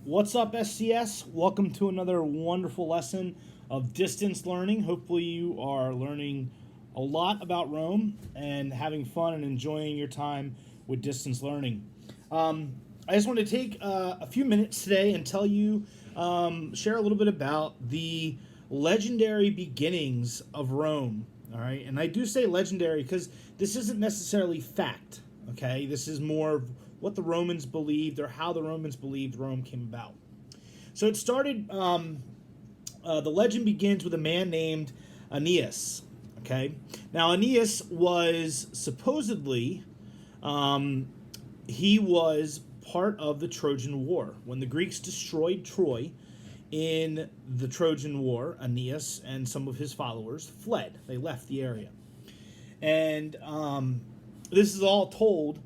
What's up, SCS? Welcome to another wonderful lesson of distance learning. Hopefully you are learning a lot about Rome and having fun and enjoying your time with distance learning. I just want to take a few minutes today and tell you, share a little bit about the legendary beginnings of Rome. All right, and I do say legendary because this isn't necessarily fact. Okay, this is more of what the Romans believed or how the Romans believed Rome came about. So it started, the legend begins with a man named Aeneas. Okay, now Aeneas was supposedly, he was part of the Trojan War. When the Greeks destroyed Troy in the Trojan War, Aeneas and some of his followers fled. They left the area. And this is all told,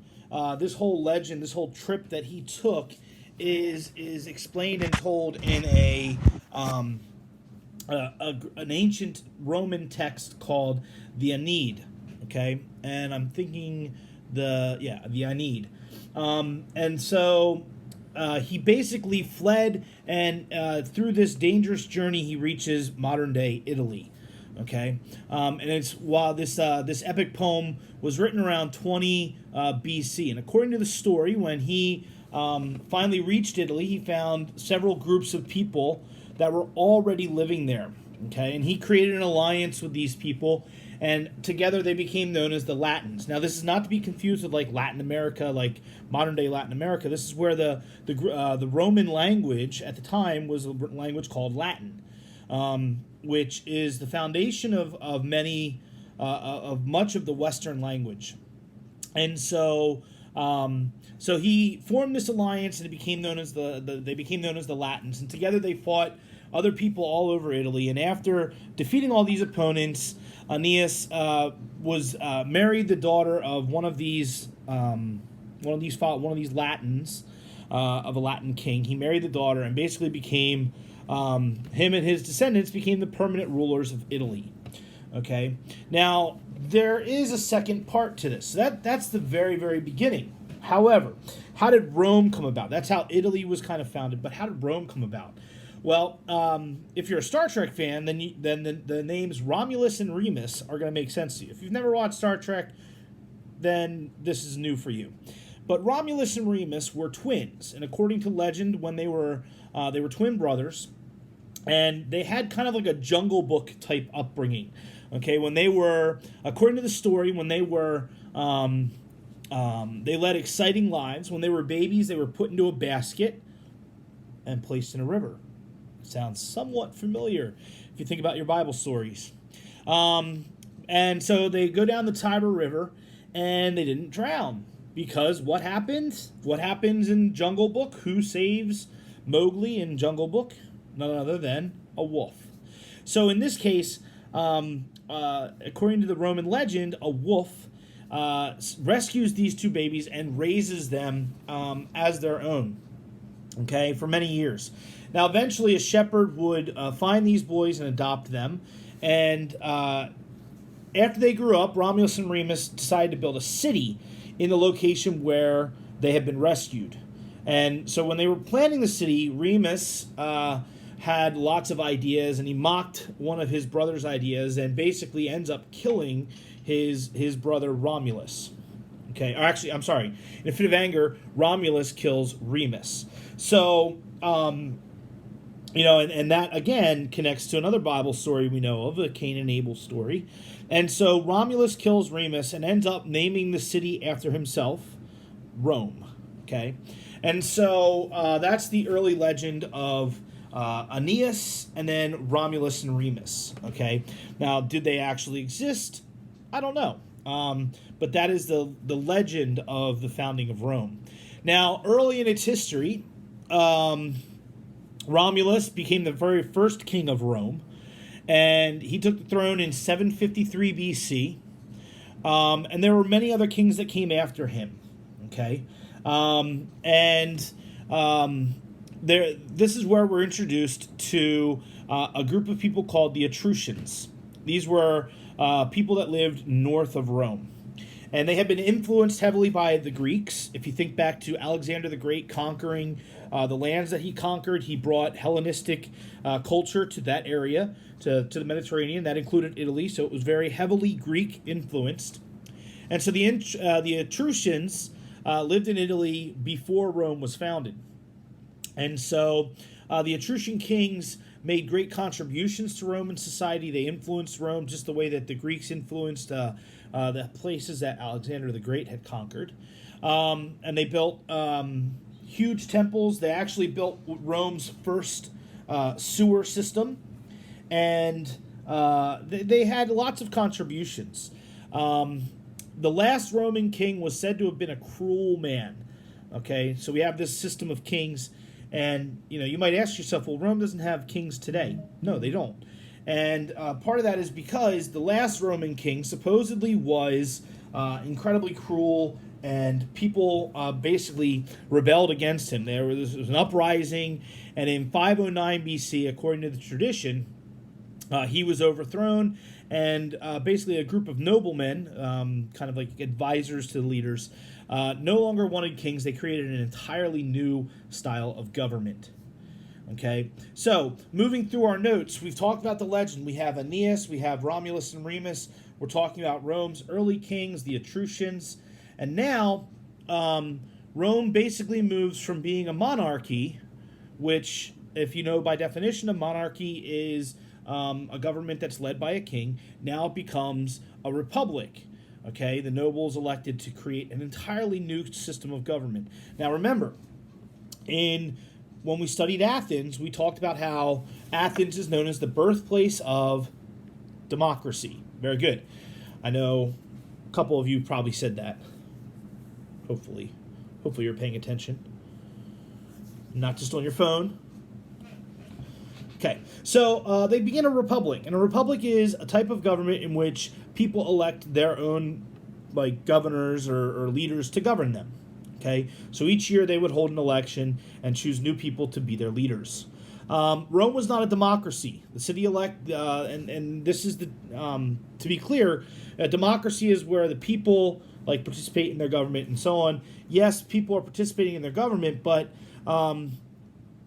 this whole legend, this whole trip that he took is explained and told in an ancient Roman text called the Aeneid. Okay, and I'm thinking the Aeneid. And so he basically fled, and through this dangerous journey, he reaches modern day Italy. Okay, and it's while this epic poem was written around 20 BC, and according to the story, when he finally reached Italy, he found several groups of people that were already living there. Okay, and he created an alliance with these people, and together they became known as the Latins. Now, this is not to be confused with like Latin America, like modern day Latin America. This is where the Roman language at the time was a language called Latin. Which is the foundation of many of much of the Western language, and so he formed this alliance, and it became known as they became known as the Latins, and together they fought other people all over Italy. And after defeating all these opponents, Aeneas was married the daughter of one of these Latins, of a Latin king. He married the daughter and basically became. Him and his descendants became the permanent rulers of Italy. Okay, now there is a second part to this. So that's the very, very beginning. However, how did Rome come about? That's how Italy was kind of founded. But how did Rome come about? Well, if you're a Star Trek fan, then the names Romulus and Remus are going to make sense to you. If you've never watched Star Trek, then this is new for you. But Romulus and Remus were twins, and according to legend, when they were twin brothers. And they had kind of like a Jungle Book type upbringing. Okay, when they were, according to the story, when they were, they led exciting lives. When they were babies, they were put into a basket and placed in a river. Sounds somewhat familiar if you think about your Bible stories. And so they go down the Tiber River, and they didn't drown. Because what happens? What happens in Jungle Book? Who saves Mowgli in Jungle Book? None other than a wolf. So in this case, according to the Roman legend, a wolf rescues these two babies and raises them as their own, okay, for many years. Now, eventually, a shepherd would find these boys and adopt them. And after they grew up, Romulus and Remus decided to build a city in the location where they had been rescued. And so when they were planning the city, Remus had lots of ideas, and he mocked one of his brother's ideas and basically ends up killing his brother Romulus. Okay, or actually, I'm sorry. In a fit of anger, Romulus kills Remus. So, and that, again, connects to another Bible story we know of, the Cain and Abel story. And so Romulus kills Remus and ends up naming the city after himself, Rome. Okay, and so that's the early legend of Aeneas and then Romulus and Remus. Okay, now did they actually exist? I don't know, but that is the legend of the founding of Rome. Now, early in its history, Romulus became the very first king of Rome, and he took the throne in 753 BC. And there were many other kings that came after him. Okay, this is where we're introduced to a group of people called the Patricians. These were people that lived north of Rome. And they had been influenced heavily by the Greeks. If you think back to Alexander the Great conquering the lands that he conquered, he brought Hellenistic culture to that area, to the Mediterranean. That included Italy, so it was very heavily Greek influenced. And so the Etruscans lived in Italy before Rome was founded. And so the Etruscan kings made great contributions to Roman society. They influenced Rome just the way that the Greeks influenced the places that Alexander the Great had conquered. And they built huge temples. They actually built Rome's first sewer system. And they had lots of contributions. The last Roman king was said to have been a cruel man. Okay, so we have this system of kings. And, you might ask yourself, well, Rome doesn't have kings today. No, they don't. And part of that is because the last Roman king supposedly was incredibly cruel, and people basically rebelled against him. There was an uprising, and in 509 BC, according to the tradition, he was overthrown, and basically a group of noblemen, kind of like advisors to the leaders, no longer wanted kings. They created an entirely new style of government. Okay, so moving through our notes, we've talked about the legend. We have Aeneas, we have Romulus and Remus. We're talking about Rome's early kings, the Etruscans. And now Rome basically moves from being a monarchy, which, if you know by definition, a monarchy is a government that's led by a king. Now it becomes a republic. Okay, the nobles elected to create an entirely new system of government. Now remember, when we studied Athens, we talked about how Athens is known as the birthplace of democracy. Very good. I know a couple of you probably said that. Hopefully you're paying attention. Not just on your phone. Okay, so they begin a republic, and a republic is a type of government in which people elect their own, like, governors or leaders to govern them. Okay, so each year they would hold an election and choose new people to be their leaders. Rome was not a democracy. The city and this is to be clear, a democracy is where the people participate in their government and so on. Yes, people are participating in their government, but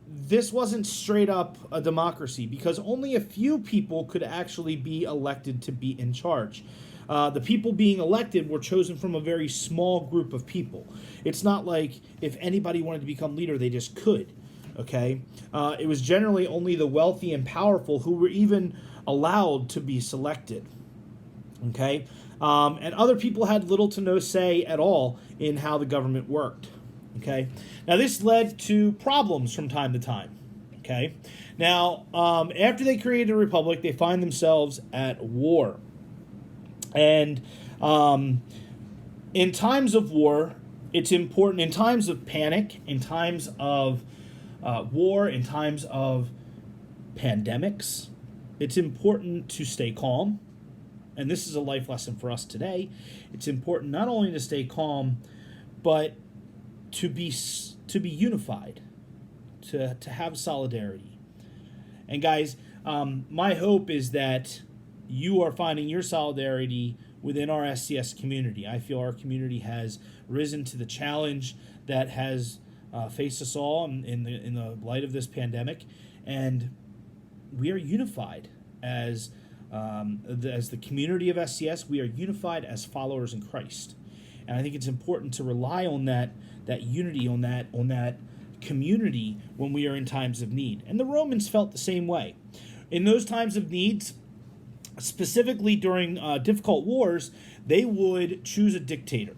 this wasn't straight up a democracy because only a few people could actually be elected to be in charge. The people being elected were chosen from a very small group of people. It's not like if anybody wanted to become leader, they just could. Okay? It was generally only the wealthy and powerful who were even allowed to be selected. Okay? And other people had little to no say at all in how the government worked. Okay? Now, this led to problems from time to time. Okay? Now, after they created a republic, they find themselves at war. And in times of war, it's important, in times of panic, in times of war, in times of pandemics, it's important to stay calm. And this is a life lesson for us today. It's important not only to stay calm, but to be unified, to have solidarity. And guys, my hope is that you are finding your solidarity within our SCS community. I feel our community has risen to the challenge that has faced us all in the light of this pandemic, and we are unified as the community of SCS. We are unified as followers in Christ, and I think it's important to rely on that unity, on that community when we are in times of need. And the Romans felt the same way. In those times of needs, specifically during difficult wars, they would choose a dictator.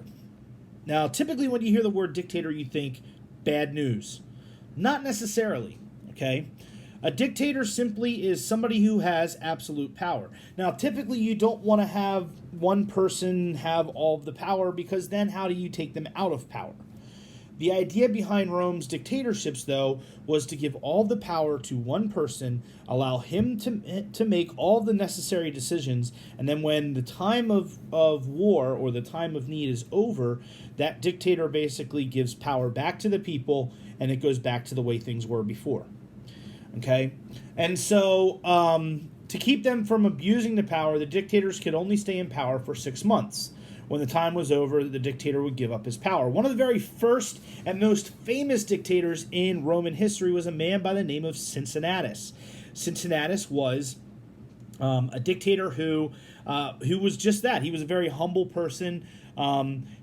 Now, typically when you hear the word dictator, you think bad news. Not necessarily, okay? A dictator simply is somebody who has absolute power. Now, typically you don't want to have one person have all of the power, because then how do you take them out of power? The idea behind Rome's dictatorships, though, was to give all the power to one person, allow him to make all the necessary decisions, and then when the time of war or the time of need is over, that dictator basically gives power back to the people, and it goes back to the way things were before. Okay? And so, to keep them from abusing the power, the dictators could only stay in power for 6 months. when the time was over, the dictator would give up his power. One of the very first and most famous dictators in Roman history was a man by the name of Cincinnatus. Cincinnatus was a dictator who was just that. He was a very humble person.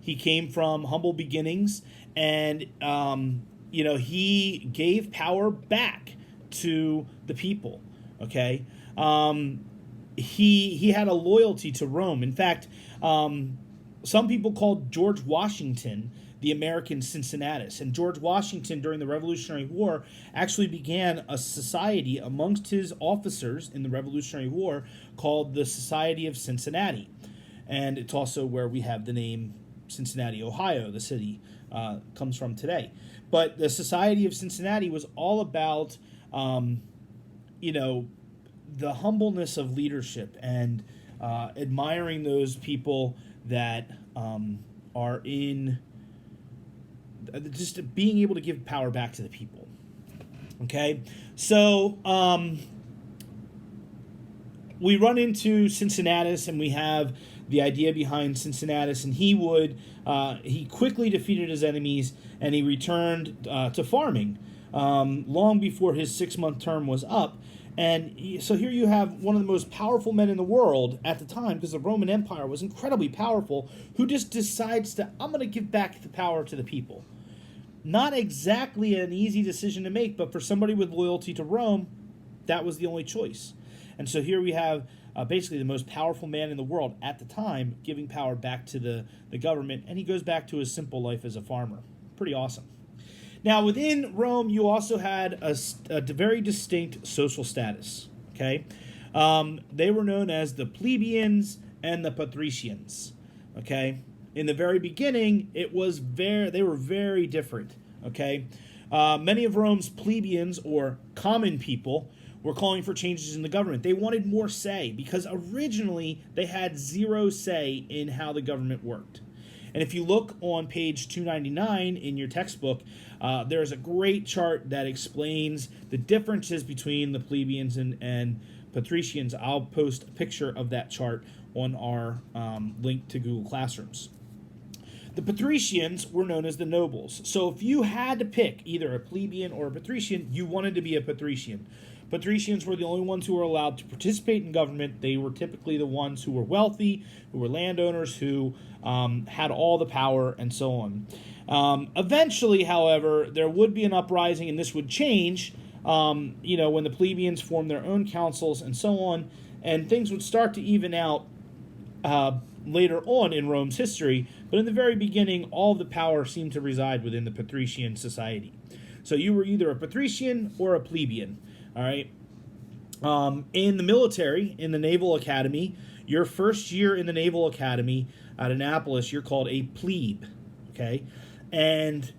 He came from humble beginnings, and he gave power back to the people. Okay, he had a loyalty to Rome. In fact, some people called George Washington the American Cincinnatus. And George Washington, during the Revolutionary War, actually began a society amongst his officers in the Revolutionary War called the Society of Cincinnati. And it's also where we have the name Cincinnati, Ohio, the city comes from today. But the Society of Cincinnati was all about, the humbleness of leadership and admiring those people that are in just being able to give power back to the people. Okay, so we run into Cincinnatus, and we have the idea behind Cincinnatus, and he quickly defeated his enemies, and he returned to farming long before his 6-month term was up. And so here you have one of the most powerful men in the world at the time, because the Roman Empire was incredibly powerful, who just decides I'm going to give back the power to the people. Not exactly an easy decision to make, but for somebody with loyalty to Rome, that was the only choice. And so here we have basically the most powerful man in the world at the time giving power back to the government, and he goes back to his simple life as a farmer. Pretty awesome. Now, within Rome, you also had a very distinct social status. Okay, they were known as the Plebeians and the Patricians. Okay, in the very beginning, they were very different. Okay, many of Rome's plebeians, or common people, were calling for changes in the government. They wanted more say, because originally they had zero say in how the government worked. And if you look on page 299 in your textbook, there's a great chart that explains the differences between the plebeians and patricians. I'll post a picture of that chart on our link to Google Classrooms. The patricians were known as the nobles. So if you had to pick either a plebeian or a patrician, you wanted to be a patrician. Patricians were the only ones who were allowed to participate in government. They were typically the ones who were wealthy, who were landowners, who had all the power, and so on. Eventually, however, there would be an uprising, and this would change, when the plebeians formed their own councils and so on, and things would start to even out later on in Rome's history. But in the very beginning, all of the power seemed to reside within the patrician society. So you were either a patrician or a plebeian. All right. In the military, in the Naval Academy, your first year in the Naval Academy at Annapolis, you're called a plebe. Okay. And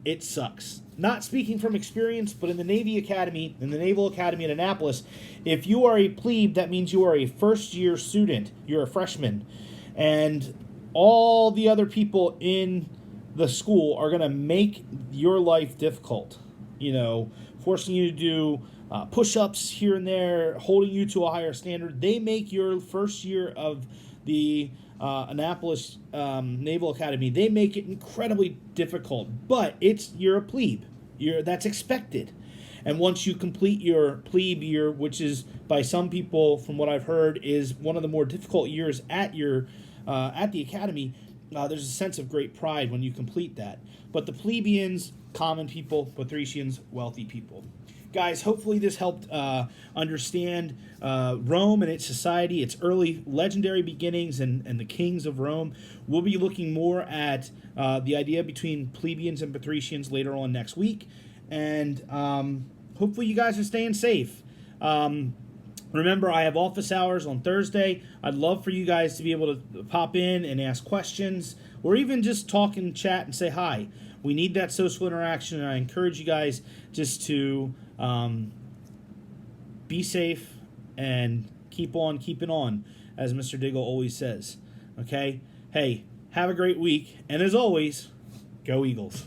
it sucks. Not speaking from experience, but in the Naval Academy at Annapolis, if you are a plebe, that means you are a first-year student. You're a freshman. And all the other people in the school are going to make your life difficult. Forcing you to do push-ups here and there, holding you to a higher standard. They make your first year of the Annapolis Naval Academy, they make it incredibly difficult. But you're a plebe. That's expected. And once you complete your plebe year, which is by some people, from what I've heard, is one of the more difficult years at the academy, there's a sense of great pride when you complete that. But the plebeians, common people; patricians, wealthy people. Guys, hopefully this helped understand Rome and its society, its early legendary beginnings, and the kings of Rome. We'll be looking more at the idea between plebeians and patricians later on next week. And hopefully you guys are staying safe. Remember, I have office hours on Thursday. I'd love for you guys to be able to pop in and ask questions, or even just talk and chat and say hi. We need that social interaction, and I encourage you guys just to be safe and keep on keeping on, as Mr. Diggle always says. Okay? Hey, have a great week, and as always, go Eagles.